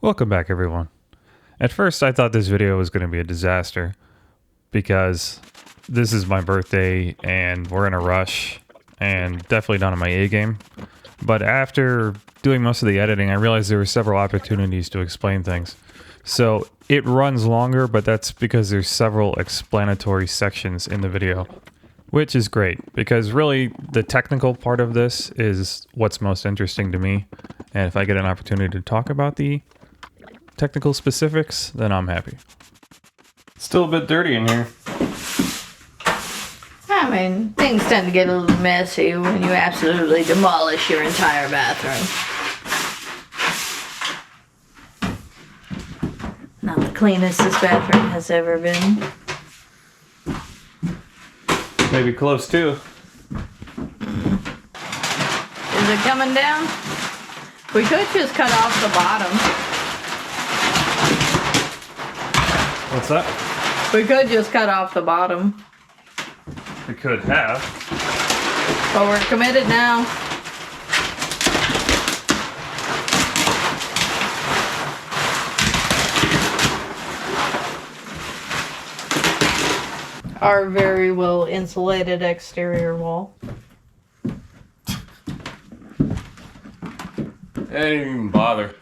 Welcome back, everyone. At first, I thought this video was going to be a disaster because this is my birthday and we're in a rush and definitely not on my A game. But after doing most of the editing, I realized there were several opportunities to explain things. So it runs longer, but that's because there's several explanatory sections in the video, which is great because really the technical part of this is what's most interesting to me. And if I get an opportunity to talk about the technical specifics, then I'm happy. Still a bit dirty in here. I mean, things tend to get a little messy when you absolutely demolish your entire bathroom. Not the cleanest this bathroom has ever been. Maybe close too. Is it coming down? We could just cut off the bottom. What's that? We could just cut off the bottom. We could have. But we're committed now. Our very well insulated exterior wall. I didn't even bother.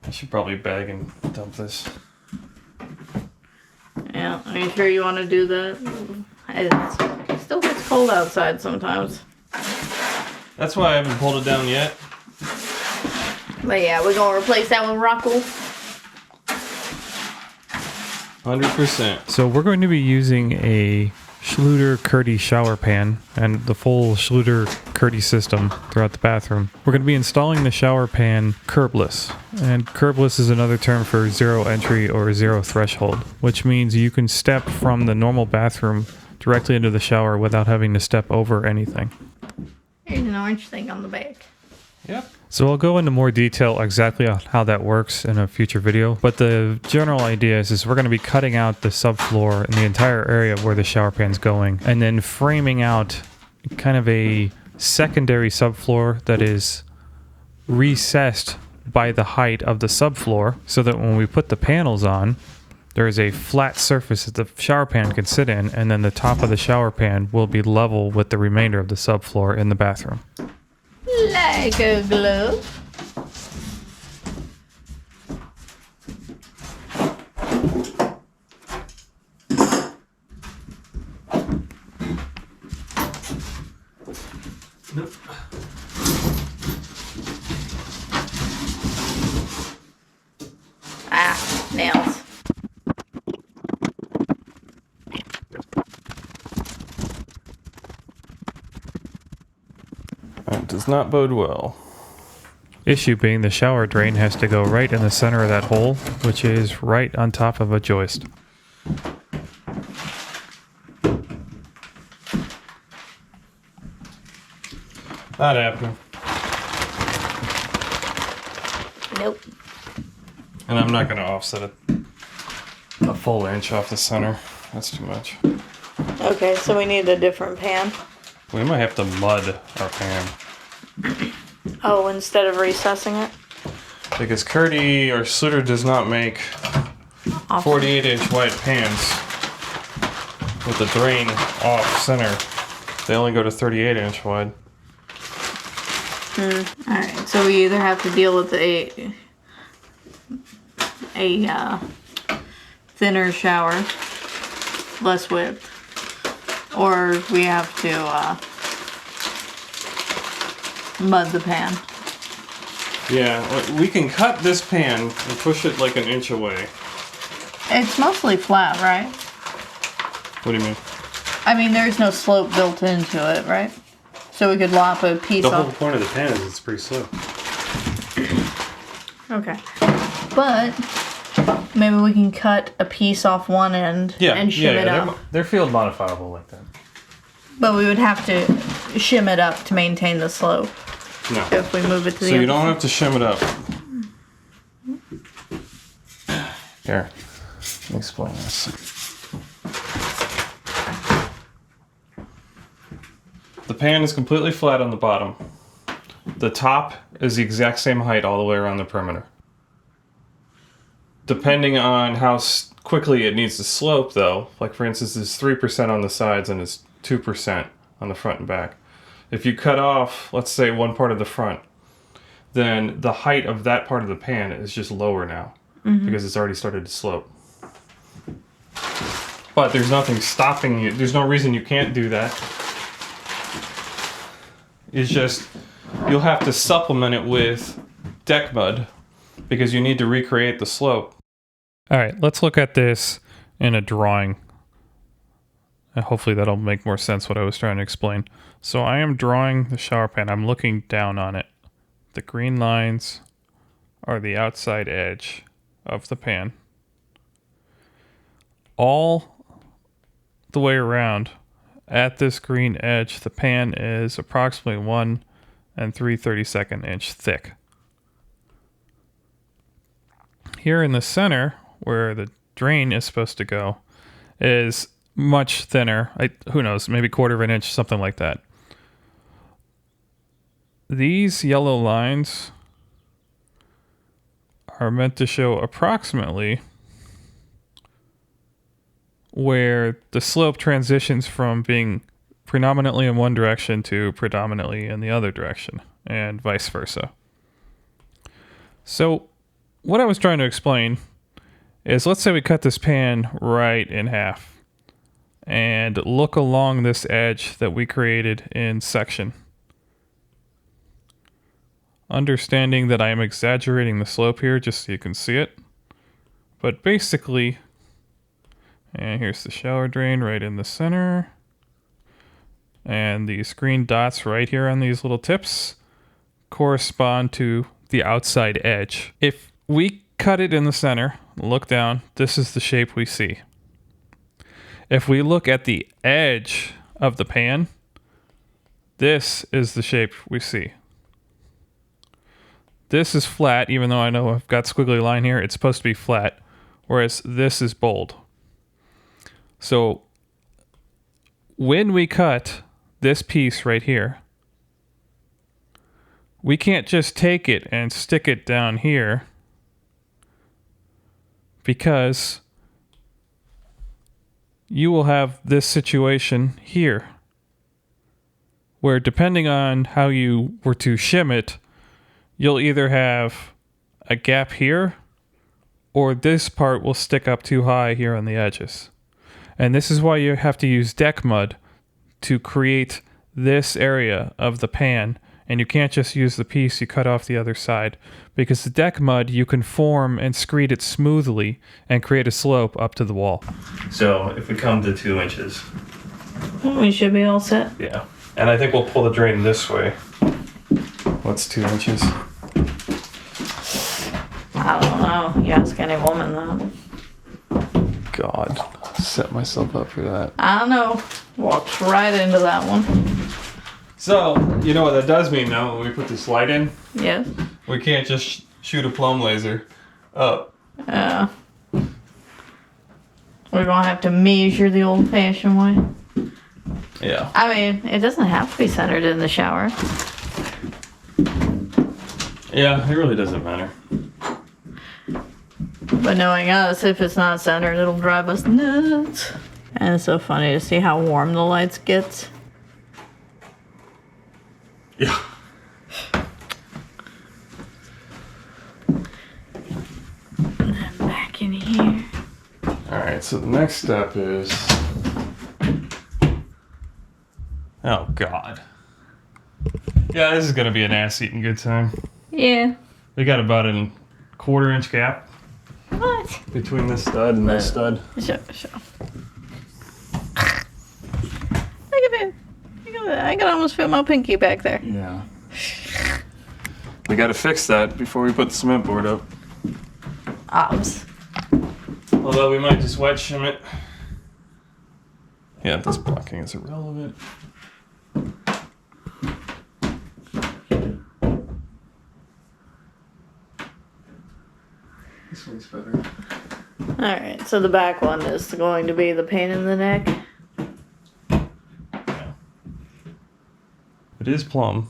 I should probably bag and dump this. Yeah, are you sure you want to do that? It still gets cold outside sometimes. That's why I haven't pulled it down yet. But yeah, we're going to replace that with rock wool. 100%. So we're going to be using a Schluter-Curdy shower pan and the full Schluter-Curdy system throughout the bathroom. We're going to be installing the shower pan curbless. And curbless is another term for zero entry or zero threshold, which means you can step from the normal bathroom directly into the shower without having to step over anything. Here's an orange thing on the back. Yep. So I'll go into more detail exactly on how that works in a future video, but the general idea is we're going to be cutting out the subfloor and the entire area where the shower pan's going, and then framing out kind of a secondary subfloor that is recessed by the height of the subfloor, so that when we put the panels on, there is a flat surface that the shower pan can sit in, and then the top of the shower pan will be level with the remainder of the subfloor in the bathroom. Like a glove. Nope. Ah, nails. That does not bode well. Issue being the shower drain has to go right in the center of that hole, which is right on top of a joist. Not happening. Nope. And I'm not going to offset it a full inch off the center. That's too much. Okay, so we need a different pan. We might have to mud our pan. Oh, instead of recessing it? Because Curdy or Schluter does not make 48-inch wide pans with the drain off center. They only go to 38-inch wide. Alright, so we either have to deal with a thinner shower, less width, or we have to mud the pan. Yeah, we can cut this pan and push it like an inch away. It's mostly flat, right? What do you mean? I mean, there's no slope built into it, right? So we could lop a piece The off. whole point of the pan is it's pretty slow. Okay. But maybe we can cut a piece off one end and shim it up. They're field modifiable like that. But we would have to shim it up to maintain the slope. No. If we move it to the So you other don't have to shim it up. Here, let me explain this. The pan is completely flat on the bottom. The top is the exact same height all the way around the perimeter. Depending on how quickly it needs to slope, though, like for instance, it's 3% on the sides and it's 2% on the front and back. If you cut off, let's say, one part of the front, then the height of that part of the pan is just lower now because it's already started to slope. But there's nothing stopping you. There's no reason you can't do that. It's just you'll have to supplement it with deck mud because you need to recreate the slope. All right, let's look at this in a drawing. And hopefully that'll make more sense what I was trying to explain. So I am drawing the shower pan. I'm looking down on it. The green lines are the outside edge of the pan. All the way around at this green edge, the pan is approximately 1 3/32 inch thick. Here in the center, where the drain is supposed to go, is much thinner. Who knows, maybe 1/4 inch, something like that. These yellow lines are meant to show approximately where the slope transitions from being predominantly in one direction to predominantly in the other direction, and vice versa. So what I was trying to explain is, let's say we cut this pan right in half and look along this edge that we created in section. Understanding that I am exaggerating the slope here just so you can see it. But basically, and here's the shower drain right in the center. And these green dots right here on these little tips correspond to the outside edge. If we cut it in the center, look down, this is the shape we see. If we look at the edge of the pan, this is the shape we see. This is flat, even though I know I've got squiggly line here, it's supposed to be flat, whereas this is bold. So when we cut this piece right here, we can't just take it and stick it down here, because you will have this situation here where, depending on how you were to shim it, you'll either have a gap here or this part will stick up too high here on the edges. And this is why you have to use deck mud to create this area of the pan, and you can't just use the piece you cut off the other side, because the deck mud, you can form and screed it smoothly and create a slope up to the wall. So if we come to 2 inches, we should be all set. Yeah, and I think we'll pull the drain this way. What's 2 inches? I don't know. You ask any woman that. God, set myself up for that. I don't know. Walked right into that one. So, you know what that does mean now when we put this light in? Yes. We can't just shoot a plumb laser up. Yeah. We're gonna have to measure the old-fashioned way. Yeah. I mean, it doesn't have to be centered in the shower. Yeah, it really doesn't matter. But knowing us, if it's not centered, it'll drive us nuts. And it's so funny to see how warm the lights get. Yeah. And then back in here. Alright, so the next step is... Oh, God. Yeah, this is going to be an ass-eating good time. Yeah. We got about a 1/4 inch gap. What? Between this stud and this stud. Show. Look at that. I can almost fit my pinky back there. Yeah. We got to fix that before we put the cement board up. Obs. Although we might just wet shim it. Yeah, this blocking is irrelevant. This one's better. Alright, so the back one is going to be the pain in the neck. Yeah. It is plumb.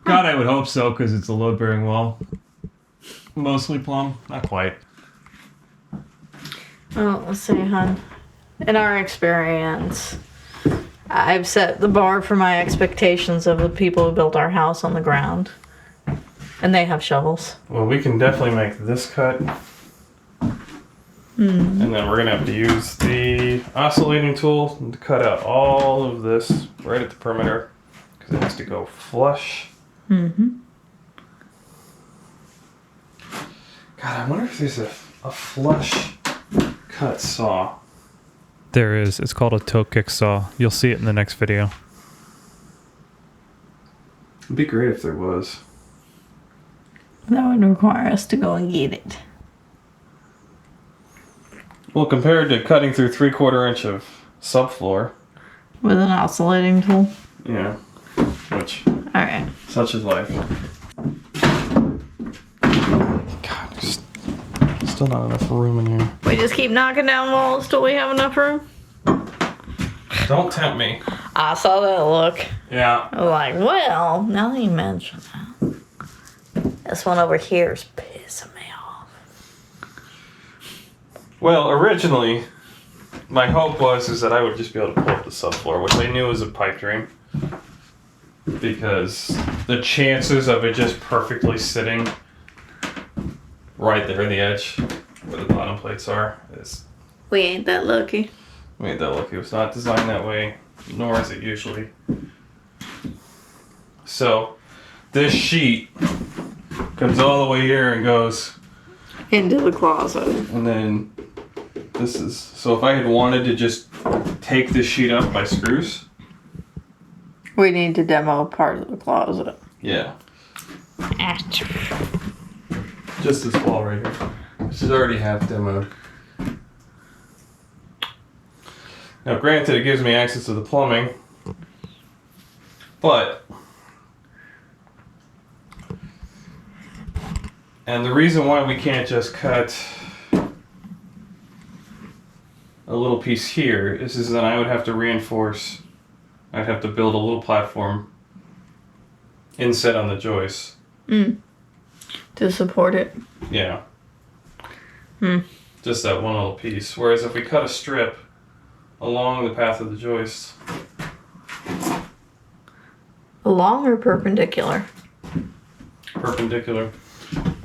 God, I would hope so, because it's a load-bearing wall. Mostly plumb. Not quite. Well, let's see, hon. In our experience, I've set the bar for my expectations of the people who built our house on the ground. And they have shovels. Well, we can definitely make this cut. And then we're going to have to use the oscillating tool to cut out all of this right at the perimeter. Because it has to go flush. God, I wonder if there's a flush cut saw. There is. It's called a toe kick saw. You'll see it in the next video. It'd be great if there was. That would require us to go and get it. Well, compared to cutting through 3/4 inch of subfloor. With an oscillating tool? Yeah. Which. Alright. Such is life. God, there's still not enough room in here. We just keep knocking down walls till we have enough room? Don't tempt me. I saw that look. Yeah. I was like, well, now that you mention that. This one over here is pissing me off. Well, originally, my hope was that I would just be able to pull up the subfloor, which I knew was a pipe dream. Because the chances of it just perfectly sitting right there at the edge where the bottom plates are is... We ain't that lucky. We ain't that lucky. It was not designed that way, nor is it usually. So, this sheet comes all the way here and goes into the closet. And then this is... So if I had wanted to just take this sheet up by screws... We need to demo part of the closet. Yeah. Just this wall right here. Which is already half demoed. Now granted, it gives me access to the plumbing. But... And the reason why we can't just cut a little piece here is that I would have to reinforce... I'd have to build a little platform inset on the joist. To support it. Yeah. Just that one little piece. Whereas if we cut a strip along the path of the joist. Along or perpendicular? Perpendicular.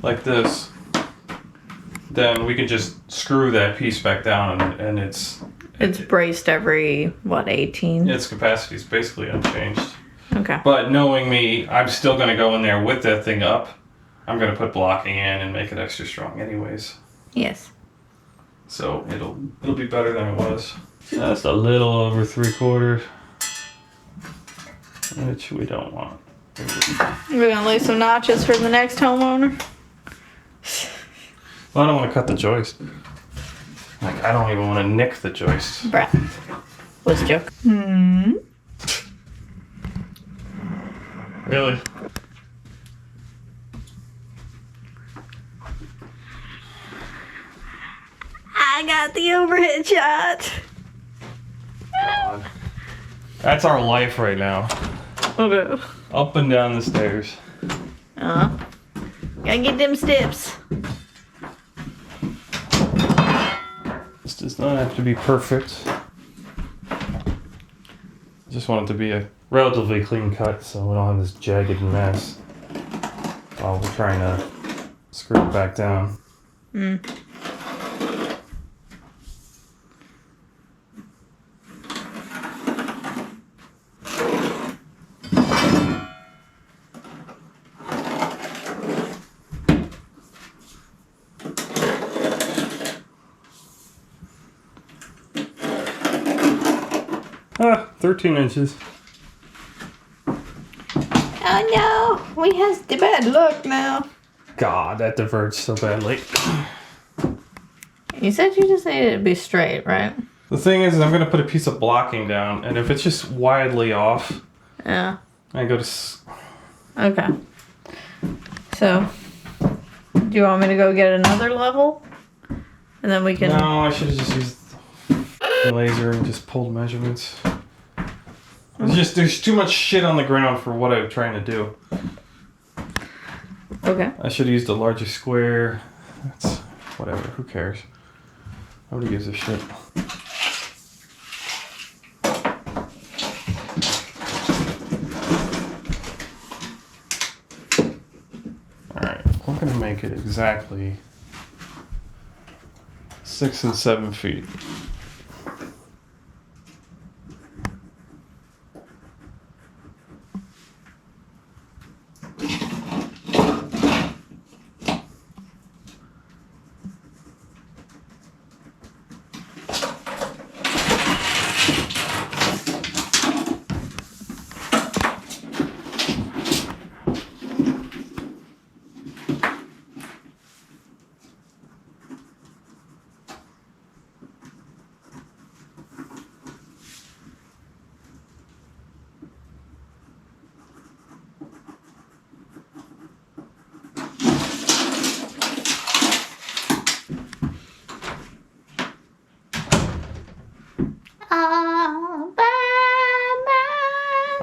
Like this. Then we can just screw that piece back down and it's... It's braced every, what, 18? Its capacity is basically unchanged. Okay. But knowing me, I'm still going to go in there with that thing up. I'm going to put blocking in and make it extra strong anyways. Yes. So it'll be better than it was. Just a little over 3/4. Which we don't want. We're going to lay some notches for the next homeowner? Well, I don't want to cut the joist. Like, I don't even want to nick the joist. Bruh. Was a joke. Really? I got the overhead shot. God. That's our life right now. Okay. Up and down the stairs. Gotta get them steps. This does not have to be perfect. I just want it to be a relatively clean cut so we don't have this jagged mess while we're trying to screw it back down. Ah, 13 inches. Oh no, we has the bad luck now. God, that diverged so badly. You said you just needed it to be straight, right? The thing is I'm going to put a piece of blocking down, and if it's just widely off, Yeah. I go to... Okay. So, do you want me to go get another level? And then we can... No, I should have just used the laser and just pulled measurements. There's too much shit on the ground for what I'm trying to do. Okay. I should have used a larger square. That's whatever. Who cares? Nobody gives a shit. Alright, we're gonna make it exactly 6 and 7 feet.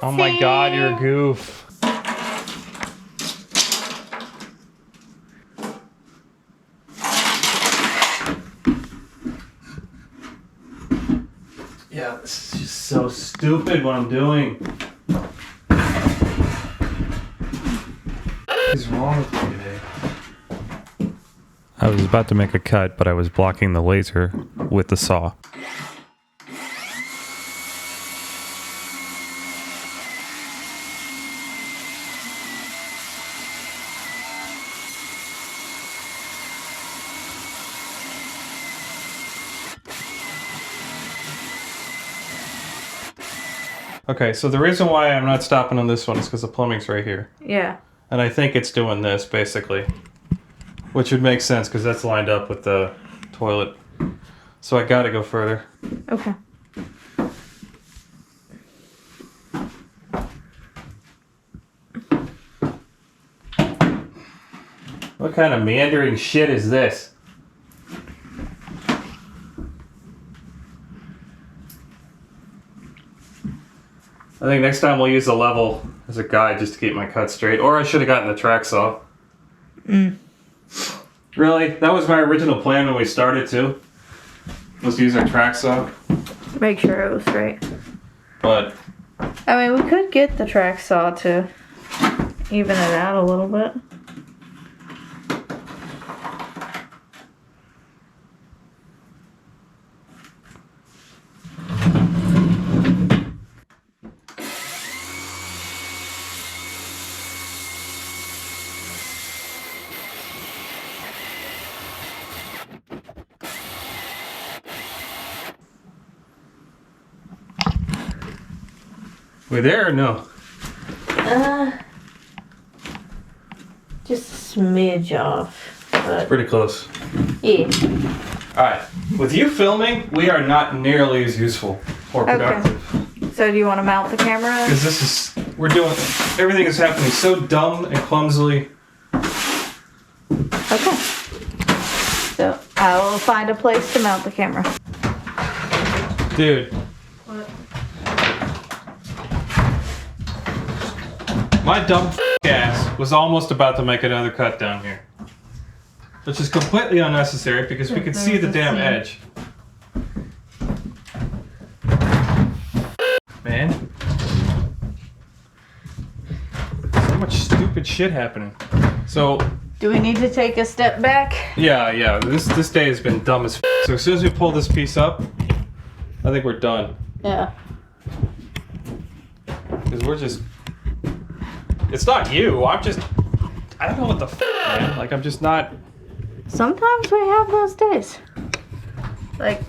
Oh my god, you're a goof. Yeah, this is just so stupid what I'm doing. What is wrong with me today? I was about to make a cut, but I was blocking the laser with the saw. Okay, so the reason why I'm not stopping on this one is because the plumbing's right here. Yeah. And I think it's doing this, basically. Which would make sense, because that's lined up with the toilet. So I gotta go further. Okay. What kind of meandering shit is this? I think next time we'll use a level as a guide just to keep my cut straight. Or I should have gotten the track saw. Really? That was my original plan when we started too. Was to use our track saw. Make sure it was straight. But I mean, we could get the track saw to even it out a little bit. we there or no? Just a smidge off. But Pretty close. yeah. Alright. With you filming, we are not nearly as useful or productive. So do you want to mount the camera? Because this is, we're doing, everything is happening so dumb and clumsily. Okay. So I will find a place to mount the camera. Dude. What? My dumb ass was almost about to make another cut down here. Which is completely unnecessary because we could see the damn edge. Man. So much stupid shit happening. So, Do we need to take a step back? yeah, this day has been dumb as f. So as soon as we pull this piece up, I think we're done. Yeah. Because we're just... It's not you, I don't know what the f, man. Like, I'm just not... Sometimes we have those days. Like,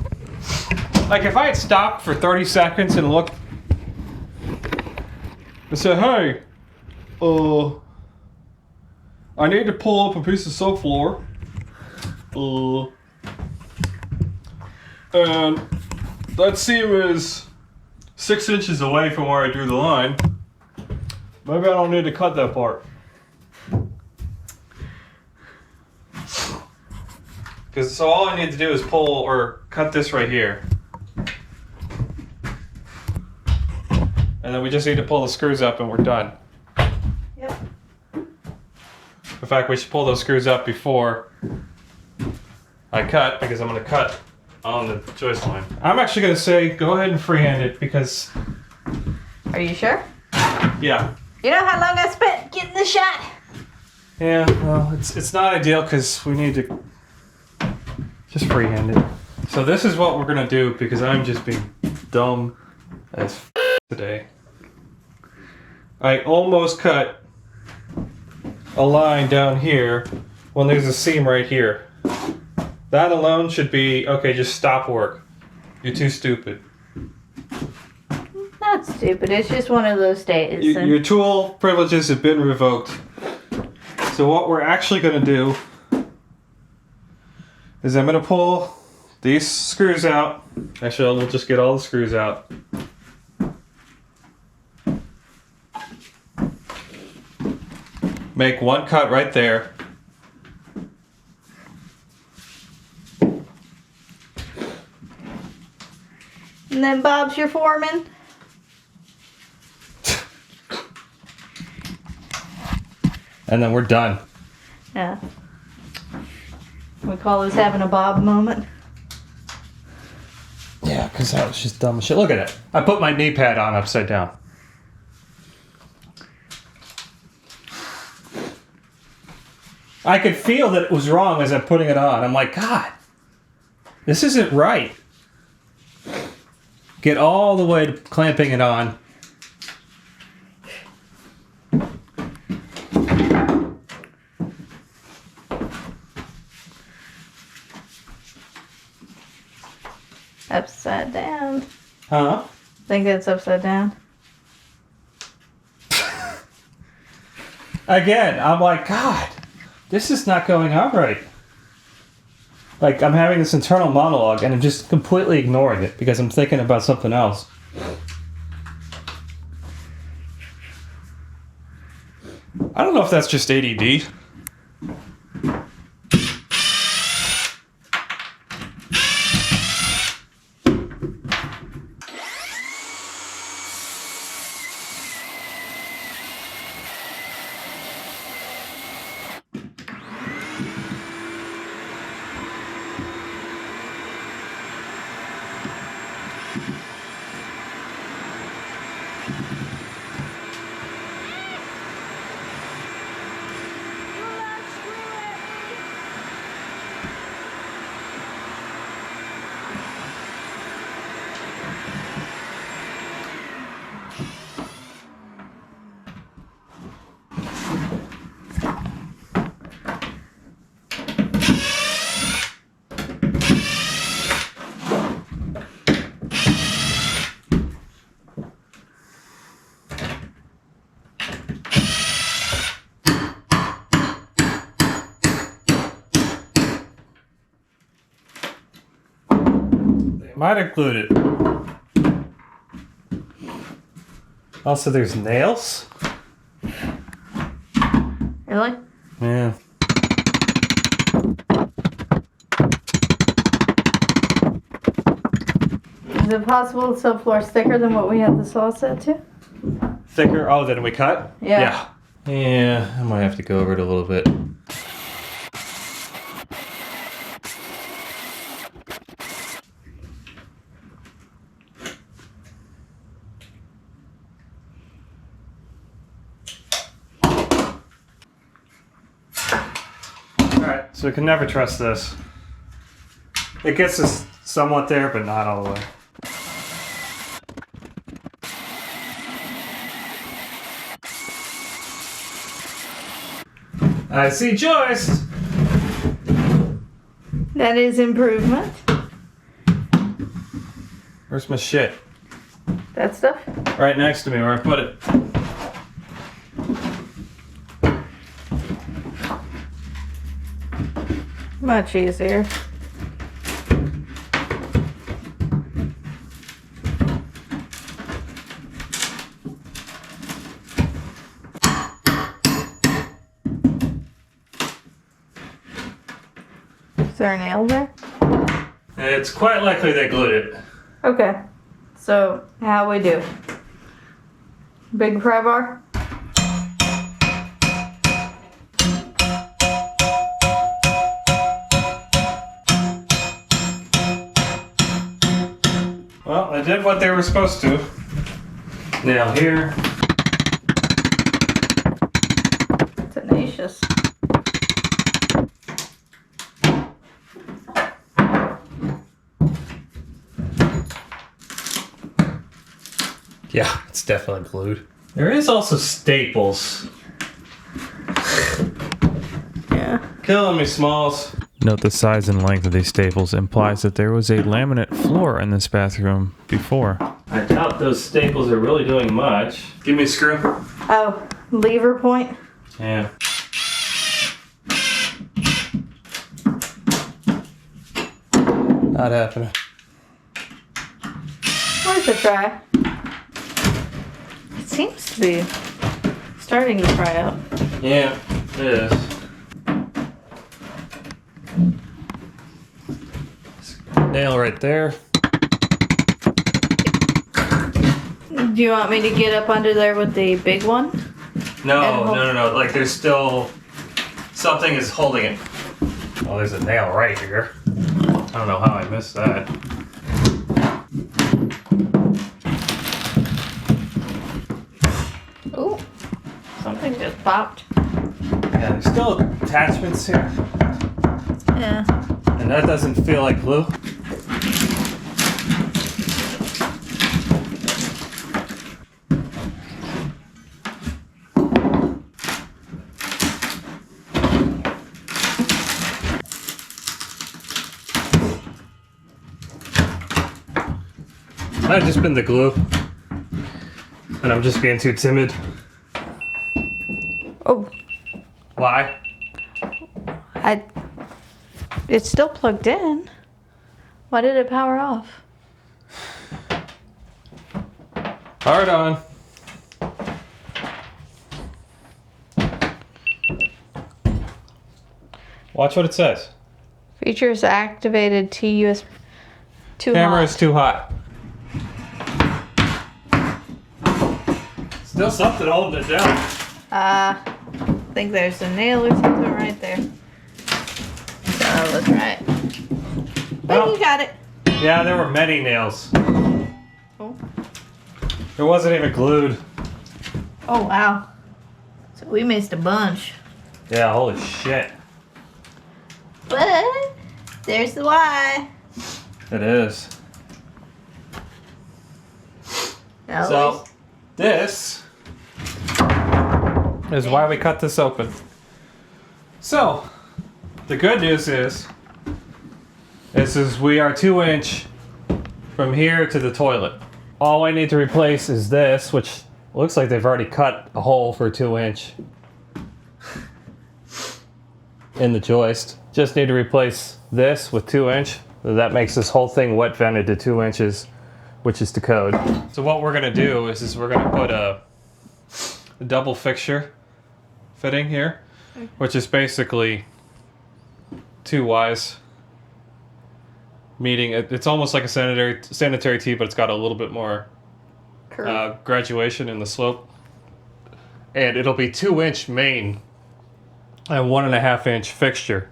Like, if I had stopped for 30 seconds and looked... and said, hey, I need to pull up a piece of subfloor. And that seam is 6 inches away from where I drew the line. Maybe I don't need to cut that part. Because so all I need to do is pull or cut this right here. And then we just need to pull the screws up and we're done. yep. But fact, we should pull those screws up before I cut, because I'm going to cut on the joist line. I'm actually going to say go ahead and freehand it because... Are you sure? Yeah. You know how long I spent getting the shot? Yeah, well, it's not ideal because we need to just freehand it. So this is what we're going to do because I'm just being dumb as today. I almost cut a line down here when there's a seam right here. That alone should be, okay, just stop work. You're too stupid. Not stupid, it's just one of those days. Your tool privileges have been revoked. So what we're actually going to do is I'm going to pull these screws out. Actually, we'll just get all the screws out. Make one cut right there. And then Bob's your foreman. And then we're done. Yeah. We call this having a Bob moment. Yeah, because that was just dumb as shit. Look at it. I put my knee pad on upside down. I could feel that it was wrong as I'm putting it on. I'm like, God, this isn't right. Get all the way to clamping it on. Upside down. Huh? Think it's upside down. Again, I'm like, God, this is not going on right. Like, I'm having this internal monologue and I'm just completely ignoring it because I'm thinking about something else. I don't know if that's just ADD. Might have glued it. Also, there's nails. Really? Yeah. Is it possible the subfloor's thicker than what we had the saw set to? Thicker? Oh, than we cut? Yeah. Yeah, I might have to go over it a little bit. Alright, so we can never trust this. It gets us somewhat there, but not all the way. I see joist! That is improvement. Where's my shit? That stuff? Right next to me where I put it. Much easier. Is there a nail there? It's quite likely they glued it. Okay. So, how we do? Big pry bar? I did what they were supposed to. Nail here. Tenacious. Yeah, it's definitely glued. There is also staples. Yeah. Killing me, Smalls. Note the size and length of these staples implies that there was a laminate floor in this bathroom before. I doubt those staples are really doing much. Give me a screw. Oh, lever point? Yeah. Not happening. Worth a try. It seems to be starting to fry out. Yeah, it is. Nail right there. Do you want me to get up under there with the big one? No. Like there's still something is holding it. Oh, there's a nail right here. I don't know how I missed that. Ooh, something just popped. Yeah, there's still attachments here. Yeah. And that doesn't feel like glue. Might have just been the glue. And I'm just being too timid. Oh, Why? it's still plugged in. Why did it power off? Hard on. Watch what it says. Features activated TUS. Camera is too hot. Still something holding it down. I think there's a nail or something right there. So let's try it. But Oh. you got it. Yeah, there were many nails. Oh. It wasn't even glued. Oh wow. So we missed a bunch. Yeah, holy shit. But there's the why. It is. Now So, this is why we cut this open. So, the good news is we are 2-inch from here to the toilet. All I need to replace is this, which looks like they've already cut a hole for 2-inch in the joist. Just need to replace this with 2-inch. That makes this whole thing wet vented to 2 inches, which is to code. So what we're gonna do is we're gonna put a double fixture fitting here, which is basically 2 Ys meeting. It's almost like a sanitary tee, but it's got a little bit more graduation in the slope. And it'll be 2-inch main and 1.5-inch fixture.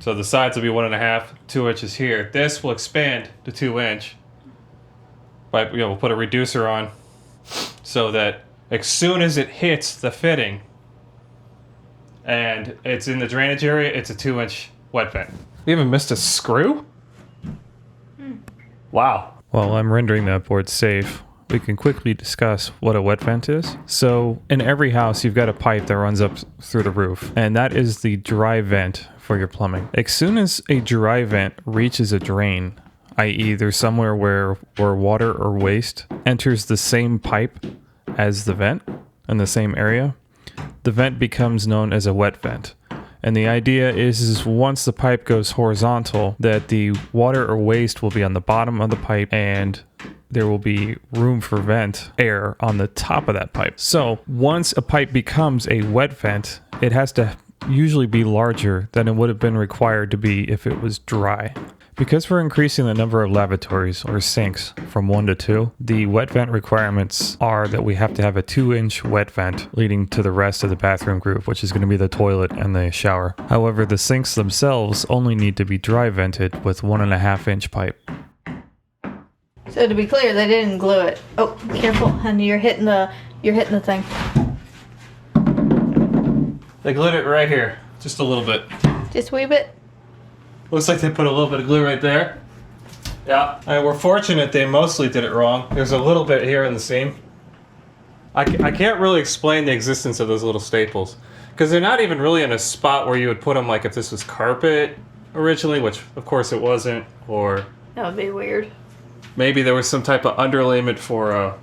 So the sides will be 1.5, 2 inches here. This will expand to 2-inch. But we'll put a reducer on so that as soon as it hits the fitting and it's in the drainage area, it's a 2-inch wet vent. We haven't missed a screw? Wow. While I'm rendering that board safe, we can quickly discuss what a wet vent is. So in every house, you've got a pipe that runs up through the roof, and that is the dry vent for your plumbing. As soon as a dry vent reaches a drain, i.e. there's somewhere where water or waste enters the same pipe as the vent in the same area, the vent becomes known as a wet vent. And the idea is once the pipe goes horizontal, that the water or waste will be on the bottom of the pipe and there will be room for vent air on the top of that pipe. So once a pipe becomes a wet vent, it has to usually be larger than it would have been required to be if it was dry. Because we're increasing the number of lavatories or sinks from 1 to 2, the wet vent requirements are that we have to have a 2-inch wet vent leading to the rest of the bathroom group, which is going to be the toilet and the shower. However, the sinks themselves only need to be dry vented with 1.5-inch pipe. So to be clear, they didn't glue it. Oh, careful, honey, you're hitting the thing. They glued it right here, just a little bit. Just a wee bit. Looks like they put a little bit of glue right there. Yeah, and we're fortunate they mostly did it wrong. There's a little bit here in the seam. I can't really explain the existence of those little staples because they're not even really in a spot where you would put them, like if this was carpet originally, which of course it wasn't, or That would be weird. maybe there was some type of underlayment for a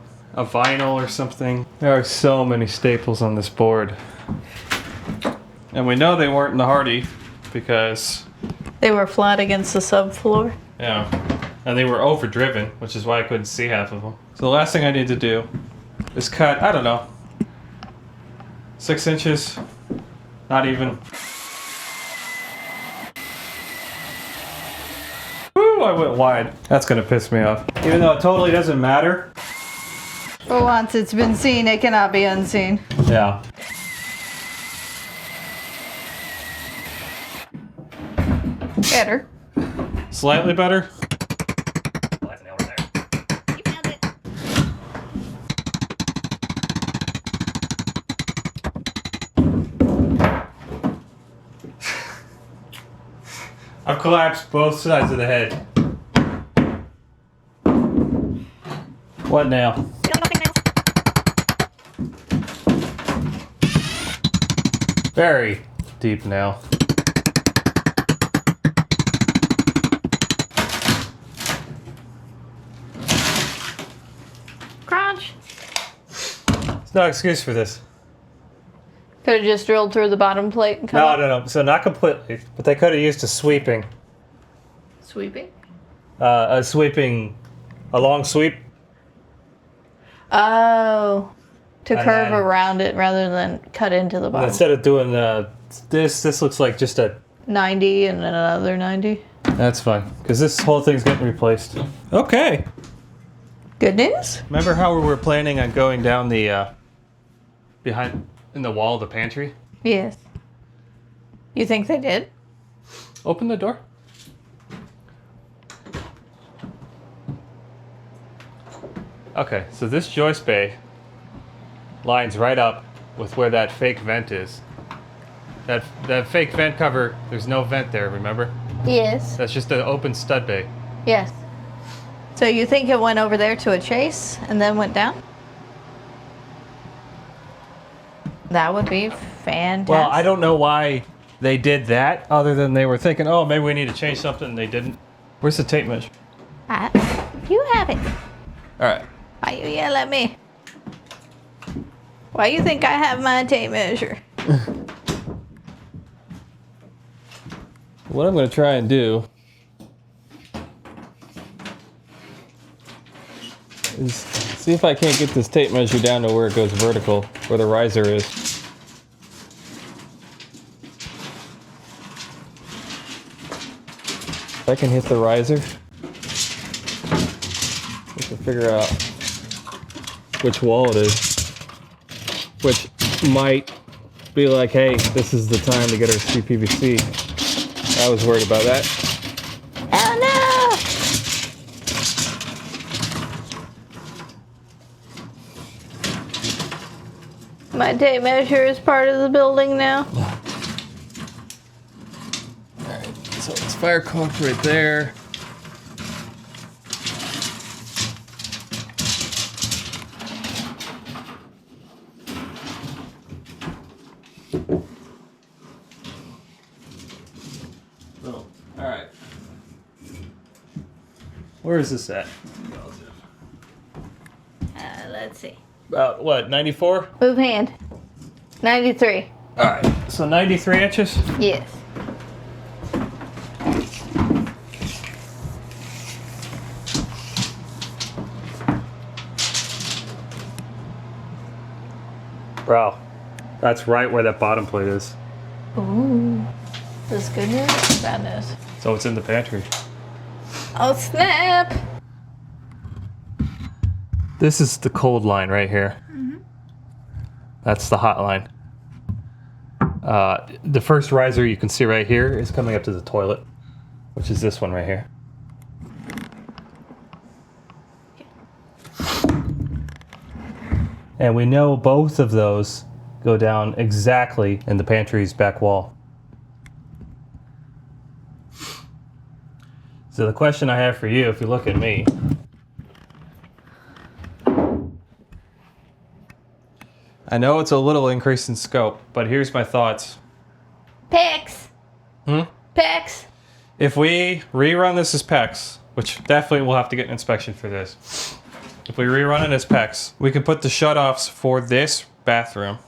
vinyl or something. There are so many staples on this board. And we know they weren't in the Hardy because... They were flat against the subfloor. Yeah. And they were overdriven, which is why I couldn't see half of them. So the last thing I need to do is cut, I don't know, 6 inches, not even. Woo, I went wide. That's gonna piss me off. Even though it totally doesn't matter. For once it's been seen, it cannot be unseen. Yeah. Better. Slightly better. You found it. I've collapsed both sides of the head. What now? Very deep now. Crunch. There's no excuse for this. Could have just drilled through the bottom plate and cut No. So not completely, but they could have used a sweeping. Sweeping? A long sweep. Oh. To And curve then- around it rather than cut into the bottom. Instead of doing this looks like just a... 90 and then another 90. That's fine, because this whole thing's getting replaced. Okay. Good news? Remember how we were planning on going down the, behind, in the wall of the pantry? Yes. You think they did? Open the door. Okay, so this joist bay lines right up with where that fake vent is. That fake vent cover, there's no vent there, remember? Yes. That's just an open stud bay. Yes. So you think it went over there to a chase and then went down? That would be fantastic. Well, I don't know why they did that, other than they were thinking, oh, maybe we need to change something, and they didn't. Where's the tape measure? You have it. All right. Why you yell at me? Why you think I have my tape measure? What I'm going to try and do is see if I can't get this tape measure down to where it goes vertical, where the riser is. If I can hit the riser, we can figure out which wall it is, which might be like, hey, this is the time to get our CPVC. I was worried about that. Oh no! My tape measure is part of the building now. Alright, so it's fire caulk right there. Oh, alright. Where is this at? Let's see. About what, 94? Move hand. 93. Alright, so 93 inches? Yes. Bro, that's right where that bottom plate is. Ooh. This good news or bad news? So it's in the pantry. Oh snap! This is the cold line right here. That's the hot line. The first riser you can see right here is coming up to the toilet, which is this one right here. And we know both of those go down exactly in the pantry's back wall. So the question I have for you, if you look at me, I know it's a little increase in scope, but here's my thoughts. PIX! PIX! If we rerun this as PEX, which definitely we'll have to get an inspection for this. If we rerun it as PEX, we can put the shutoffs for this bathroom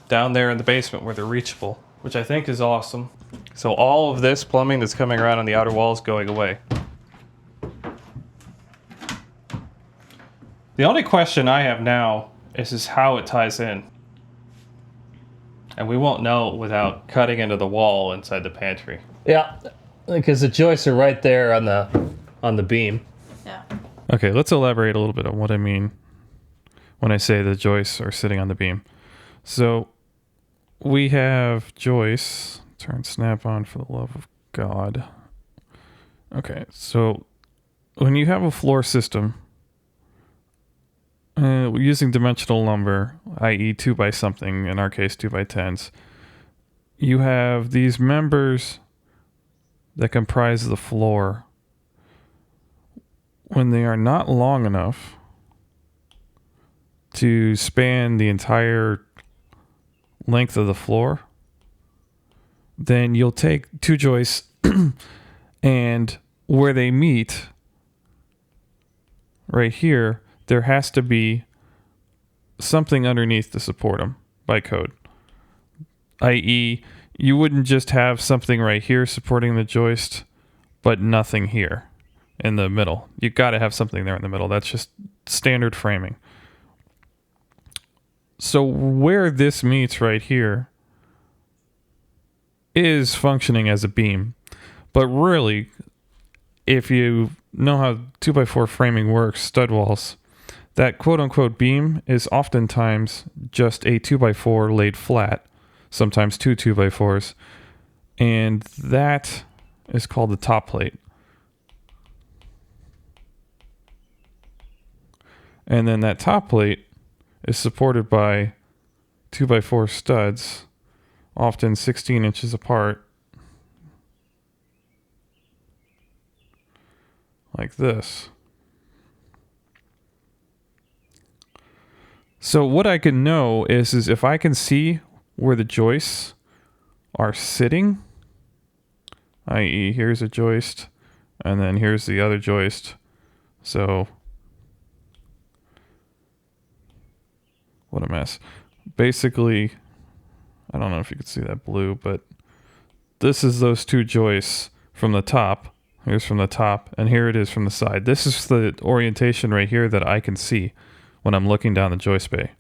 down there in the basement where they're reachable, which I think is awesome. So all of this plumbing that's coming around on the outer wall is going away. The only question I have now is how it ties in. And we won't know without cutting into the wall inside the pantry. Yeah, because the joists are right there on the beam. Yeah. Okay, let's elaborate a little bit on what I mean when I say the joists are sitting on the beam. So we have joists. Turn snap on for the love of God. Okay, so when you have a floor system, using dimensional lumber, i.e. 2 by something, in our case 2 by 10s, you have these members that comprise the floor. When they are not long enough to span the entire length of the floor, then you'll take 2 joists and where they meet, right here, there has to be something underneath to support them by code. I.e., you wouldn't just have something right here supporting the joist, but nothing here in the middle. You got to have something there in the middle. That's just standard framing. So where this meets right here is functioning as a beam. But really, if you know how 2x4 framing works, stud walls, that quote-unquote beam is oftentimes just a 2x4 laid flat, sometimes 2 2x4s, and that is called the top plate. And then that top plate is supported by 2x4 studs, often 16 inches apart, like this. So what I can know is if I can see where the joists are sitting, i.e. here's a joist, and then here's the other joist. So, what a mess. Basically, I don't know if you can see that blue, but this is those 2 joists from the top. Here's from the top, and here it is from the side. This is the orientation right here that I can see when I'm looking down the joist bay.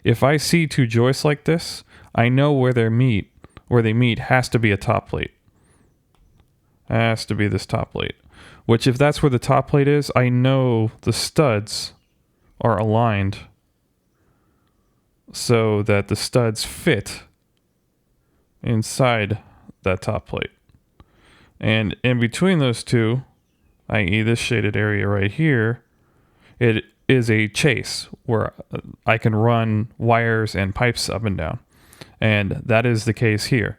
If I see 2 joists like this, I know where they meet has to be a top plate. Has to be this top plate. Which, if that's where the top plate is, I know the studs are aligned so that the studs fit inside that top plate. And in between those two, i.e. this shaded area right here, it is a chase where I can run wires and pipes up and down. And that is the case here.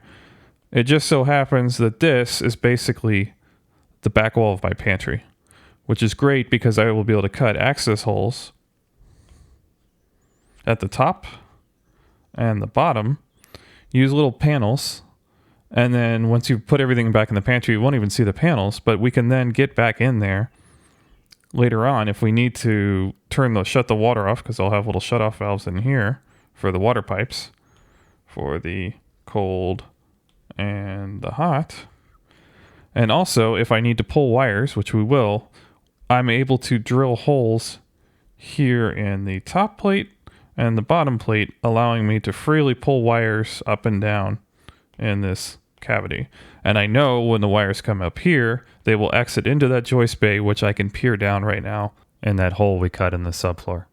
It just so happens that this is basically the back wall of my pantry, which is great because I will be able to cut access holes at the top and the bottom, use little panels, and then once you put everything back in the pantry, you won't even see the panels, but we can then get back in there later on if we need to shut the water off, because I'll have little shut-off valves in here for the water pipes, for the cold and the hot. And also, if I need to pull wires, which we will, I'm able to drill holes here in the top plate and the bottom plate, allowing me to freely pull wires up and down in this cavity. And I know when the wires come up here, they will exit into that joist bay, which I can peer down right now in that hole we cut in the subfloor.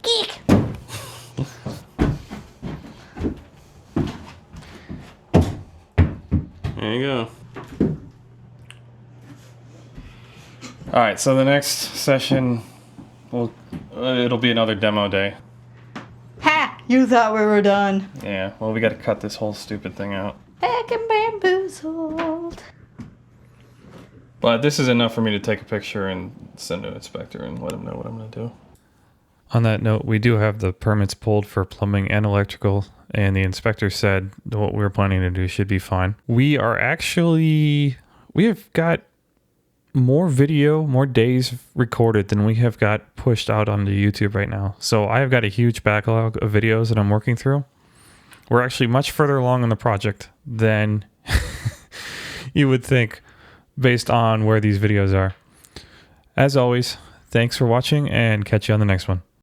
Geek! There you go. All right, so the next session, it'll be another demo day. Ha! You thought we were done. Yeah, well, we got to cut this whole stupid thing out. Back and bamboozled. But this is enough for me to take a picture and send to an inspector and let him know what I'm going to do. On that note, we do have the permits pulled for plumbing and electrical, and the inspector said what we were planning to do should be fine. We have got more days recorded than we have got pushed out onto YouTube right now. So I have got a huge backlog of videos that I'm working through. We're actually much further along in the project than you would think based on where these videos are. As always, thanks for watching and catch you on the next one.